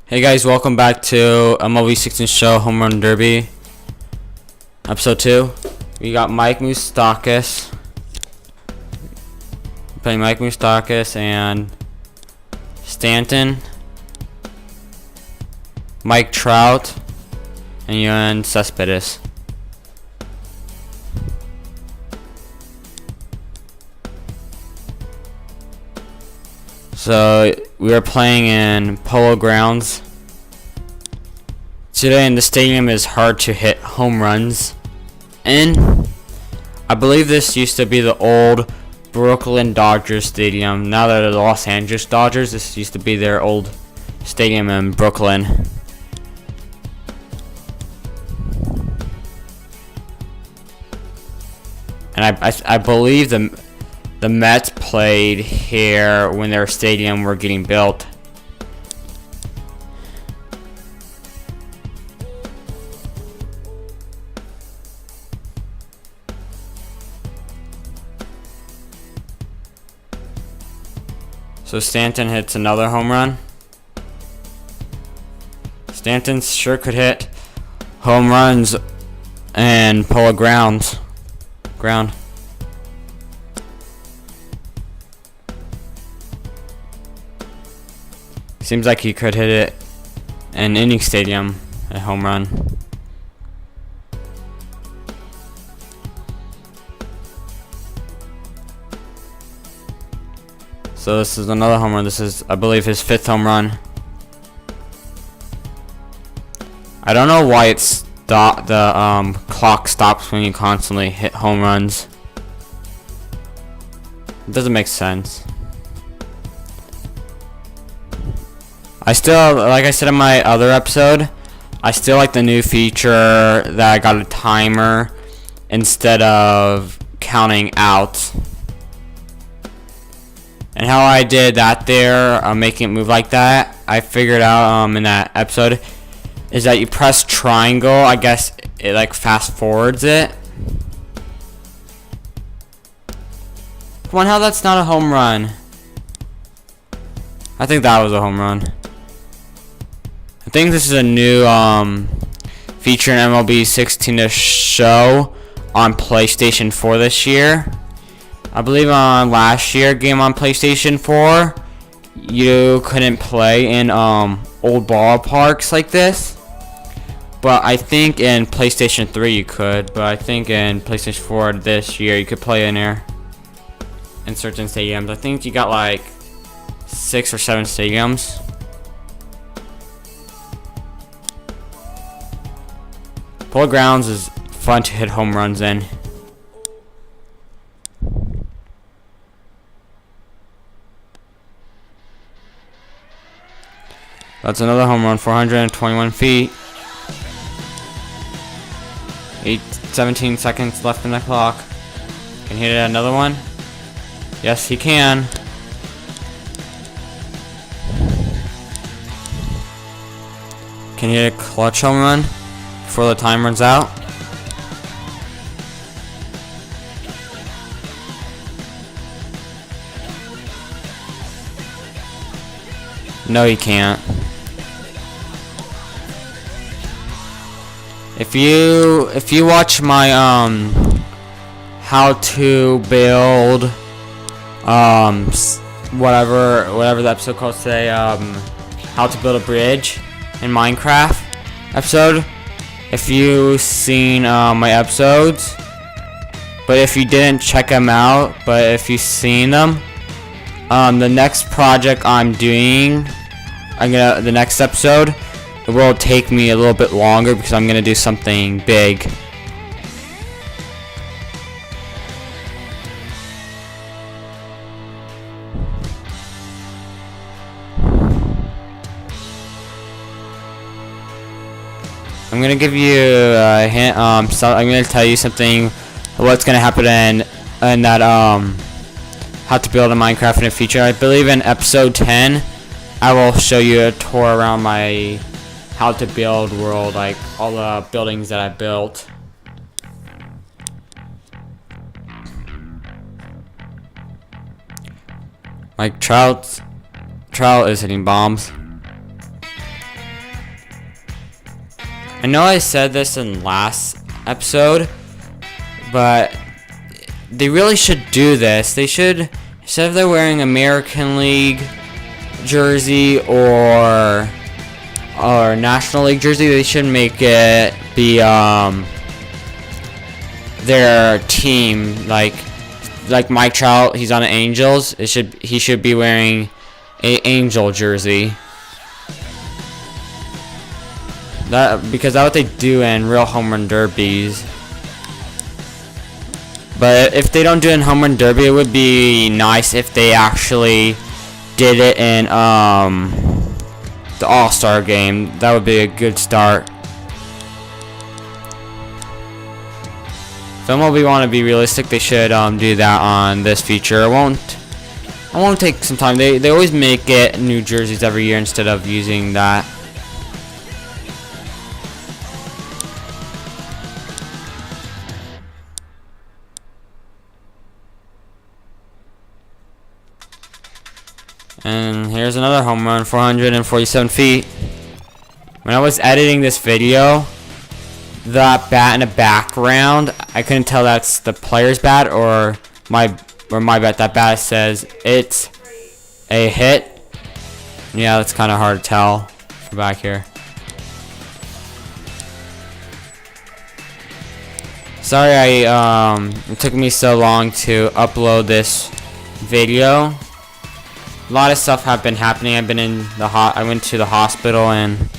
Hey guys, welcome back to MLB 16 show Homerun Derby, episode 2. We got Mike Moustakas, playing Mike Moustakas and Stanton, Mike Trout, and Yohan Cespedes. So we are playing in Polo grounds today, and the stadium is hard to hit home runs in. I believe this used to be the old Brooklyn Dodgers stadium. Now that they're the Los Angeles Dodgers, this used to be their old stadium in Brooklyn. And I believe the Mets played here when their stadium were getting built. So Stanton hits another home run. Stanton sure could hit home runs and Polo ground. Seems like he could hit it in any stadium, a home run. So this is another home run. This is, I believe, his 5th home run. I don't know why the clock stops when you constantly hit home runs. It doesn't make sense. I still, like I said in my other episode, I still like the new feature that I got a timer instead of counting out. And how I did that there, making it move like that, I figured out in that episode, is that you press triangle. I guess it like fast forwards it. Come on, how that's not a home run? I think that was a home run. I think this is a new feature in MLB 16 to show on PlayStation 4 this year. I believe on last year's game on PlayStation 4, you couldn't play in old ballparks like this. But I think in PlayStation 3 you could. But I think in PlayStation 4 this year you could play in there in certain stadiums. I think you got like 6 or 7 stadiums. Polo grounds is fun to hit home runs in. That's another home run, 421 feet. 17 seconds left in the clock. Can he hit another one? Yes, he can. Can he hit a clutch home run before the time runs out? No, he can't. If you watch my how to build whatever the episode called today, how to build a bridge in Minecraft episode, if you've seen my episodes, but if you didn't check them out, but if you've seen them, the next project I'm doing, the next episode, it will take me a little bit longer because I'm gonna do something big. I'm gonna give you a hint. So I'm gonna tell you something. What's gonna happen in that how to build a Minecraft in the future. I believe in episode 10, I will show you a tour around my how to build world, like all the buildings that I built. Like Trout is hitting bombs. I know I said this in last episode, but they really should do this. They should, instead of they're wearing American League jersey or National League jersey, they should make it be their team, like Mike Trout, he's on the Angels. He should be wearing a Angel jersey. Because that's what they do in real home run derbies. But if they don't do it in home run derby, it would be nice if they actually did it in the All-Star game. That would be a good start. If MLB want to be realistic, they should do that on this feature. It won't take some time. They always make it new jerseys every year instead of using that. And here's another home run, 447 feet. When I was editing this video, that bat in the background, I couldn't tell that's the player's bat or my bat. That bat says it's a hit. Yeah, that's kind of hard to tell from back here. Sorry, it took me so long to upload this video. A lot of stuff have been happening. I've been in I went to the hospital and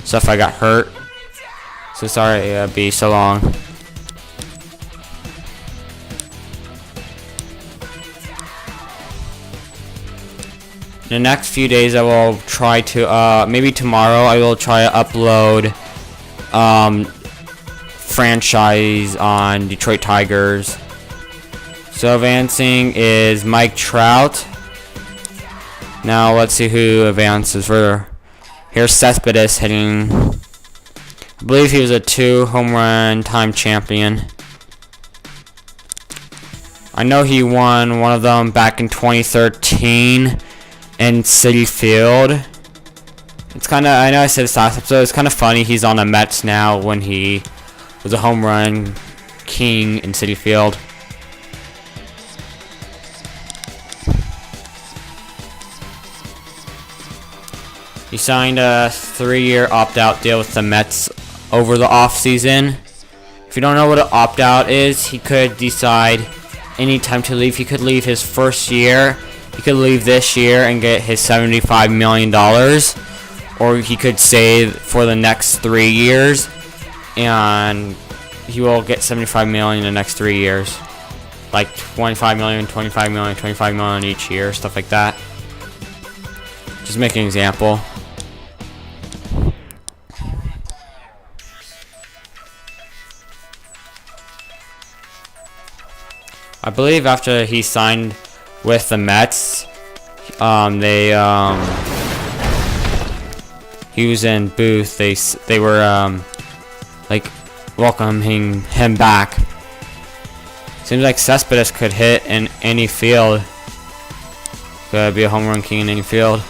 stuff. I got hurt. So sorry it'll be so long. In the next few days I will try to maybe tomorrow I will try to upload franchise on Detroit Tigers. So advancing is Mike Trout. Now let's see who advances for. Here's Cespedes hitting. I believe he was a 2 home run time champion. I know he won one of them back in 2013 in Citi Field. It's kind of, I know I said this last episode, it's kind of funny he's on the Mets now when he was a home run king in Citi Field. He signed a 3-year opt-out deal with the Mets over the offseason. If you don't know what an opt-out is, he could decide any time to leave. He could leave his first year. He could leave this year and get his $75 million. Or he could stay for the next 3 years and he will get $75 million in the next 3 years. Like $25 million, $25 million, $25 million each year, stuff like that. Just make an example. I believe after he signed with the Mets, he was in booth. They were like welcoming him back. Seems like Cespedes could hit in any field. Could be a home run king in any field.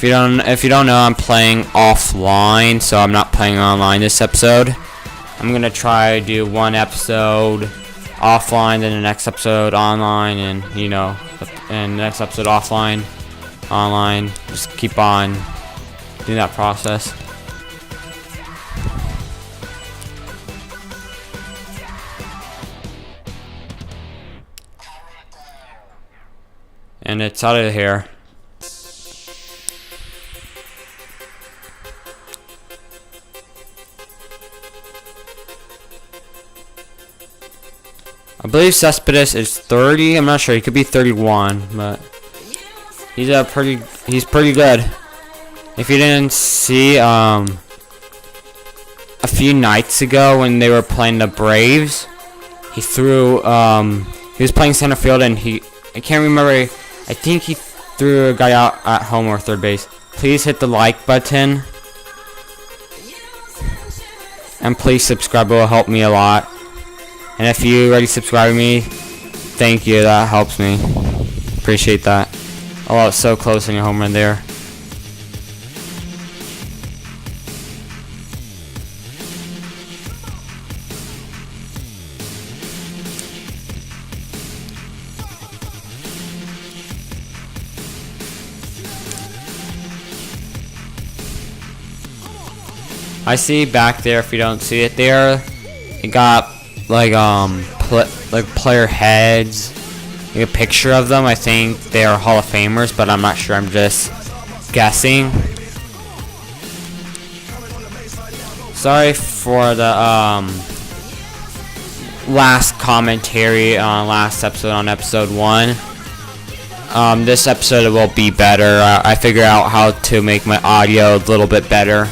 If you don't know, I'm playing offline, so I'm not playing online this episode. I'm gonna try to do one episode offline, then the next episode online, and and next episode offline, online. Just keep on doing that process. And it's out of here. I believe Cespedes is 30. I'm not sure. He could be 31, but he's pretty good. If you didn't see a few nights ago when they were playing the Braves, he threw he was playing center field and I can't remember. I think he threw a guy out at home or third base. Please hit the like button and please subscribe. It will help me a lot. And if you already subscribed to me, thank you. That helps me. Appreciate that. Oh, I was so close on your home run there. I see back there, if you don't see it there, it got like player heads, like a picture of them. I think they are Hall of Famers, but I'm not sure. I'm just guessing. Sorry for the last commentary on last episode, on episode 1. This episode will be better. I figured out how to make my audio a little bit better.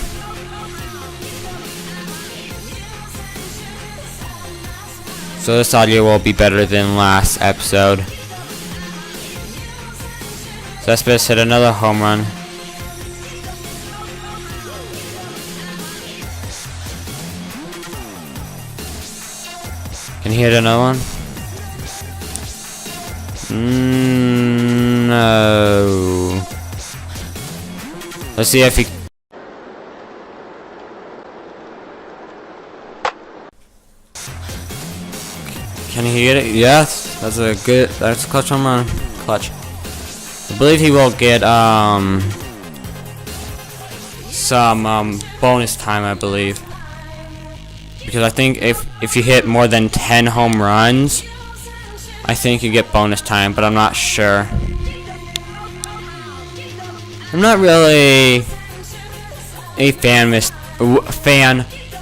So this audio will be better than last episode. Cespedes hit another home run. Can he hit another one? No. Let's see if he... Can he hit it? Yes. That's a clutch home run. Clutch. I believe he will get some bonus time, I believe. Because I think if you hit more than 10 home runs, I think you get bonus time, but I'm not sure. I'm not really a fan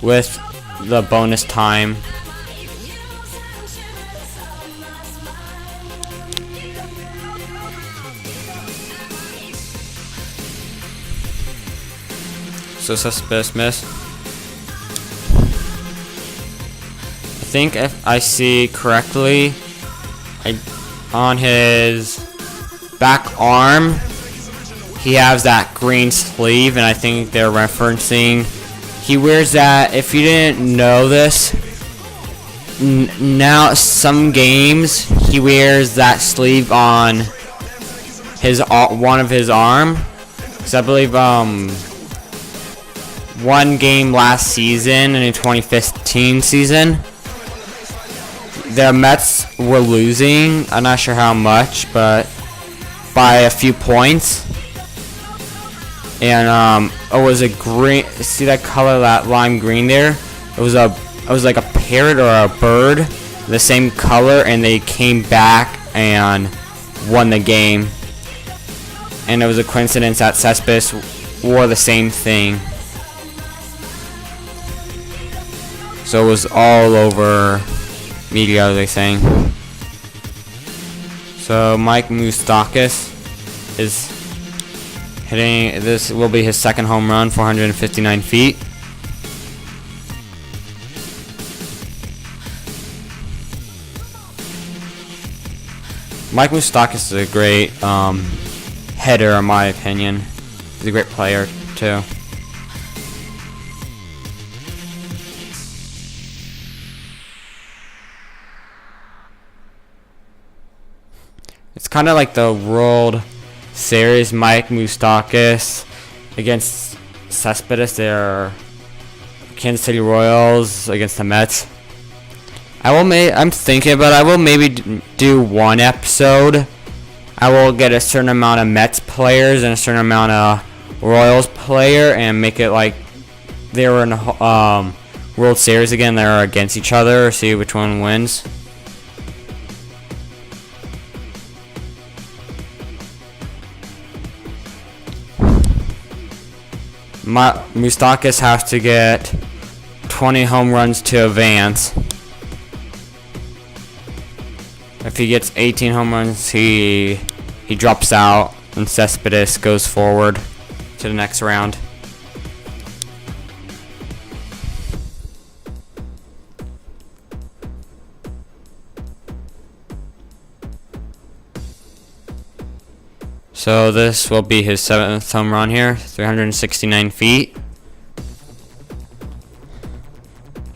with the bonus time. So Cespedes miss. I think if I see correctly, on his back arm, he has that green sleeve, and I think they're referencing. He wears that. If you didn't know this, now some games he wears that sleeve on his one of his arm. So I believe one game last season, in the 2015 season, the Mets were losing. I'm not sure how much, but by a few points. And it was a green. See that color, that lime green there? It was like a parrot or a bird, the same color, and they came back and won the game. And it was a coincidence that Cespedes wore the same thing. So it was all over media, they saying. So Mike Moustakas is hitting. This will be his second home run, 459 feet. Mike Moustakas is a great header, in my opinion. He's a great player too. It's kind of like the World Series. Mike Moustakas against Cespedes. They're Kansas City Royals against the Mets. I'm thinking about it. I will maybe do one episode. I will get a certain amount of Mets players and a certain amount of Royals player and make it like they were in a World Series again. They're against each other. See which one wins. Moustakas has to get 20 home runs to advance. If he gets 18 home runs, he drops out, and Cespedes goes forward to the next round. So this will be his 7th home run here, 369 feet.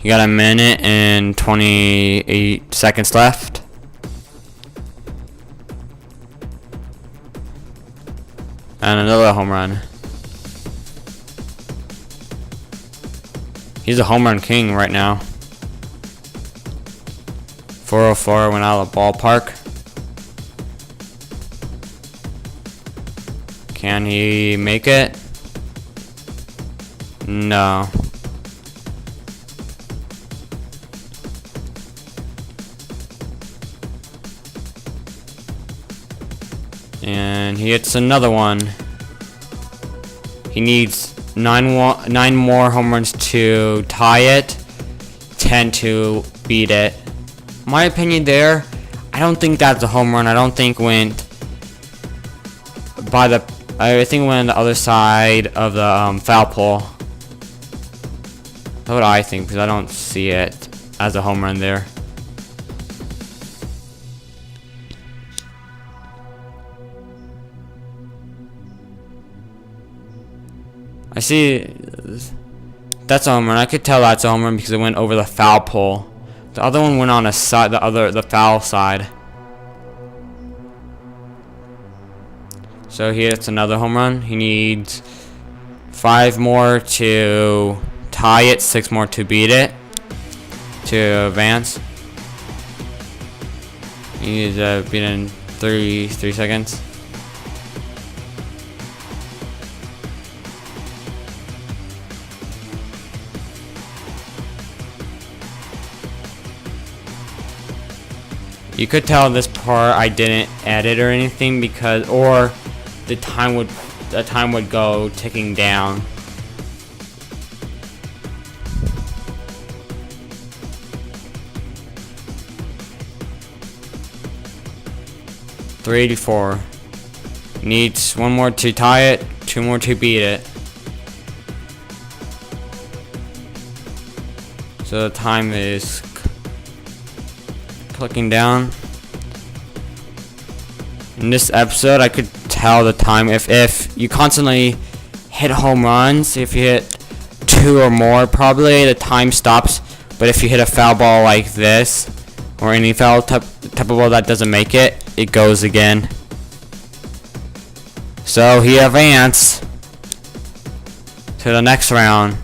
You got a minute and 28 seconds left. And another home run. He's a home run king right now. 404 went out of the ballpark. Can he make it? No. And he hits another one. He needs 9 more home runs to tie it, 10 to beat it. My opinion there, I don't think that's a home run. I don't think went by the. I think it went on the other side of the foul pole. That's what I think, because I don't see it as a home run there. I see that's a home run. I could tell that's a home run because it went over the foul pole. The other one went on a side, the foul side. So he hits another home run. He needs 5 more to tie it, 6 more to beat it, to advance. He needs to beat it in 3 seconds. You could tell this part I didn't edit or anything because, or the time would go ticking down. .384. Needs 1 more to tie it, 2 more to beat it. So the time is clicking down. In this episode, I could tell the time if you constantly hit home runs. If you hit 2 or more, probably the time stops. But if you hit a foul ball like this, or any foul type of ball that doesn't make it, it goes again. So he advanced to the next round.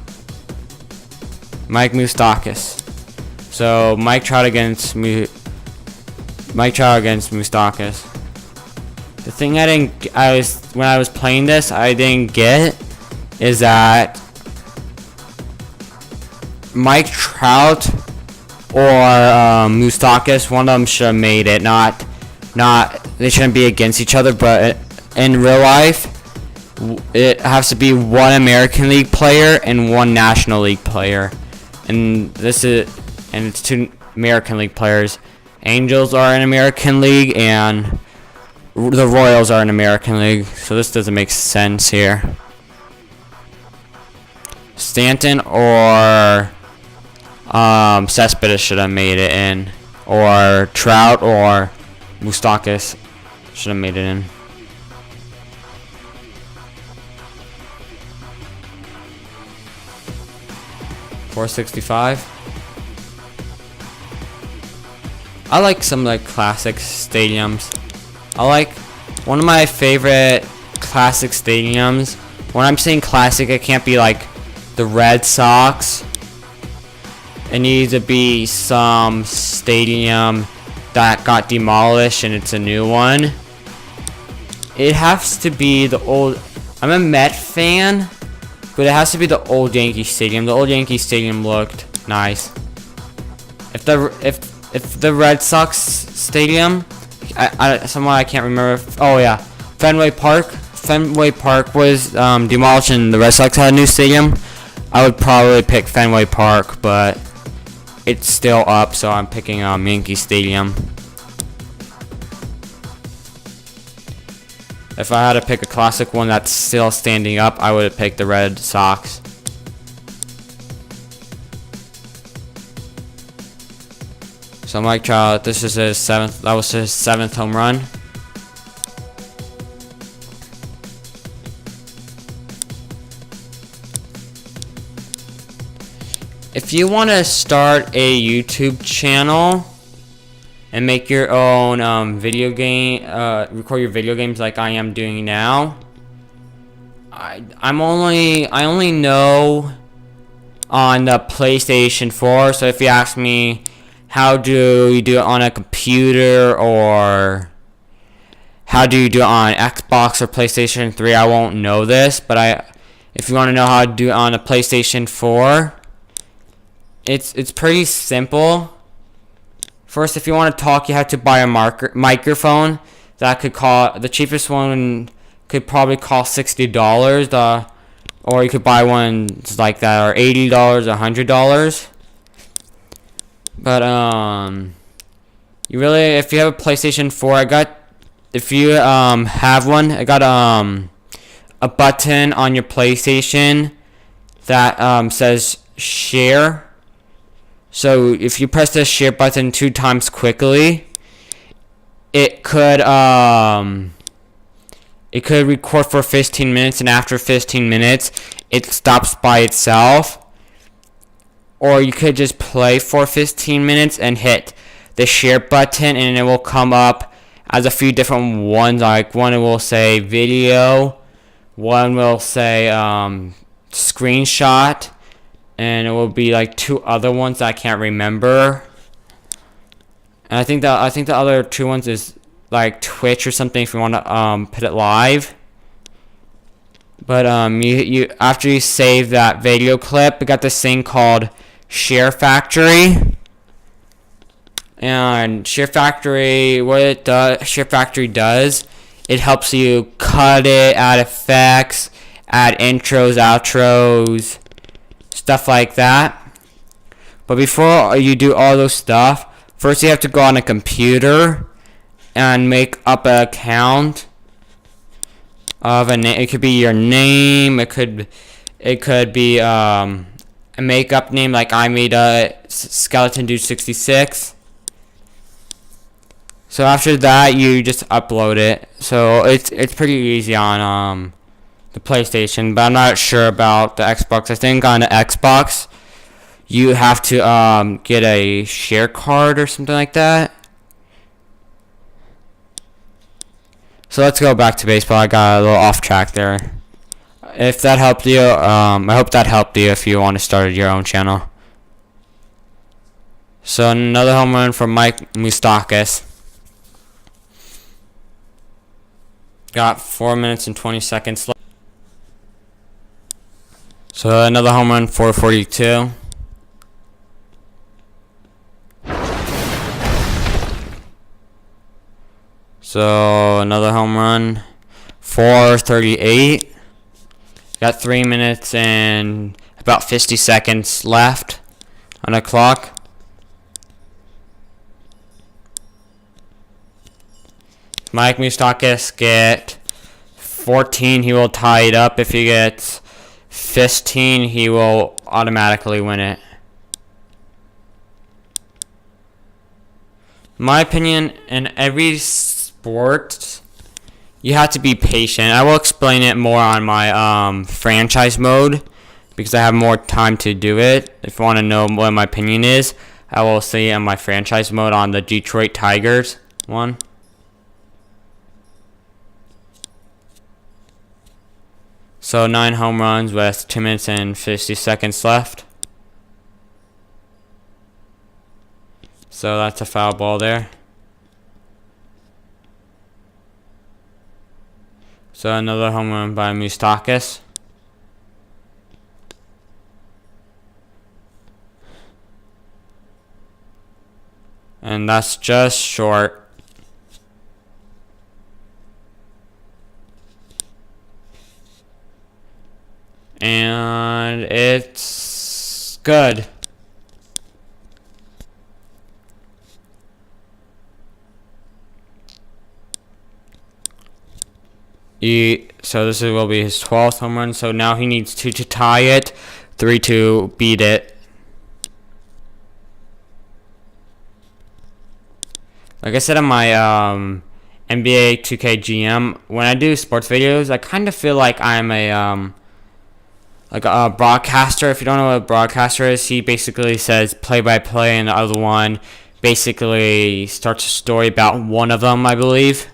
Mike Moustakas. So Mike Trout against Moustakas. The thing when I was playing this, I didn't get is that Mike Trout or Moustakas, one of them should have made it. Not they shouldn't be against each other, but in real life, it has to be 1 American League player and 1 National League player, and it's 2 American League players. Angels are in American League and the Royals are in American League, so this doesn't make sense here. Stanton or Cespedes should have made it in, or Trout or Moustakas should have made it in. .465. I like some like classic stadiums. I like one of my favorite classic stadiums. When I'm saying classic, it can't be like the Red Sox. It needs to be some stadium that got demolished and it's a new one. It has to be the old. I'm a Met fan, but it has to be the old Yankee Stadium. The old Yankee Stadium looked nice. If the Red Sox stadium, someone I can't remember. Oh yeah, Fenway Park. Fenway Park was demolished and the Red Sox had a new stadium. I would probably pick Fenway Park, but it's still up, so I'm picking Yankee Stadium. If I had to pick a classic one that's still standing up, I would have picked the Red Sox. So Mike Trout, this is his 7th. That was his 7th home run. If you want to start a YouTube channel and make your own video game, record your video games like I am doing now, I only know on the PlayStation 4. So if you ask me how do you do it on a computer, or how do you do it on Xbox or PlayStation 3, I won't know this. But if you want to know how to do it on a PlayStation 4, it's pretty simple. First, if you want to talk, you have to buy a microphone. That could the cheapest one could probably cost $60. Or you could buy ones like that are $80, $100. But you really, if you have a PlayStation 4, if you have one, I got a button on your PlayStation that says share. So if you press the share button 2 times quickly, it could record for 15 minutes, and after 15 minutes it stops by itself. Or you could just play for 15 minutes and hit the share button, and it will come up as a few different ones. Like one will say video, one will say screenshot, and it will be like 2 other ones that I can't remember. And I think the other 2 ones is like Twitch or something if you want to put it live. But you after you save that video clip, we got this thing called SHAREfactory. And SHAREfactory, what it does, SHAREfactory does, it helps you cut it, add effects, add intros, outros, stuff like that. But before you do all those stuff, first you have to go on a computer and make up an account of a name. It could be your name. It could be a makeup name, like I made a Skeleton Dude 66. So after that, you just upload it. So it's pretty easy on the PlayStation, but I'm not sure about the Xbox. I think on the Xbox, you have to get a share card or something like that. So let's go back to baseball. I got a little off track there. If that helped you, I hope that helped you if you want to start your own channel. So another home run from Mike Moustakas. Got 4 minutes and 20 seconds left. So another home run, 442. So another home run, 438. Got 3 minutes and about 50 seconds left on the clock. Mike Moustakas get 14, he will tie it up. If he gets 15, he will automatically win it. In my opinion, in every sport, you have to be patient. I will explain it more on my franchise mode because I have more time to do it. If you want to know what my opinion is, I will see it on my franchise mode on the Detroit Tigers one. So 9 home runs with 2 minutes and 50 seconds left. So that's a foul ball there. So another home run by Moustakas. And that's just short. And it's good. So this will be his 12th home run. So now he needs 2 to tie it, 3 to beat it. Like I said on my NBA 2K GM, when I do sports videos, I kind of feel like I'm a broadcaster. If you don't know what a broadcaster is, he basically says play-by-play, and the other one basically starts a story about one of them, I believe.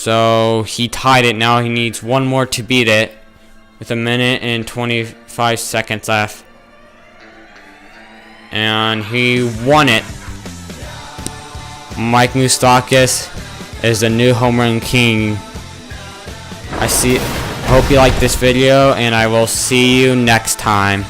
So he tied it. Now he needs one more to beat it with 1 minute and 25 seconds left. And he won it. Mike Moustakis is the new home run king. Hope you like this video, and I will see you next time.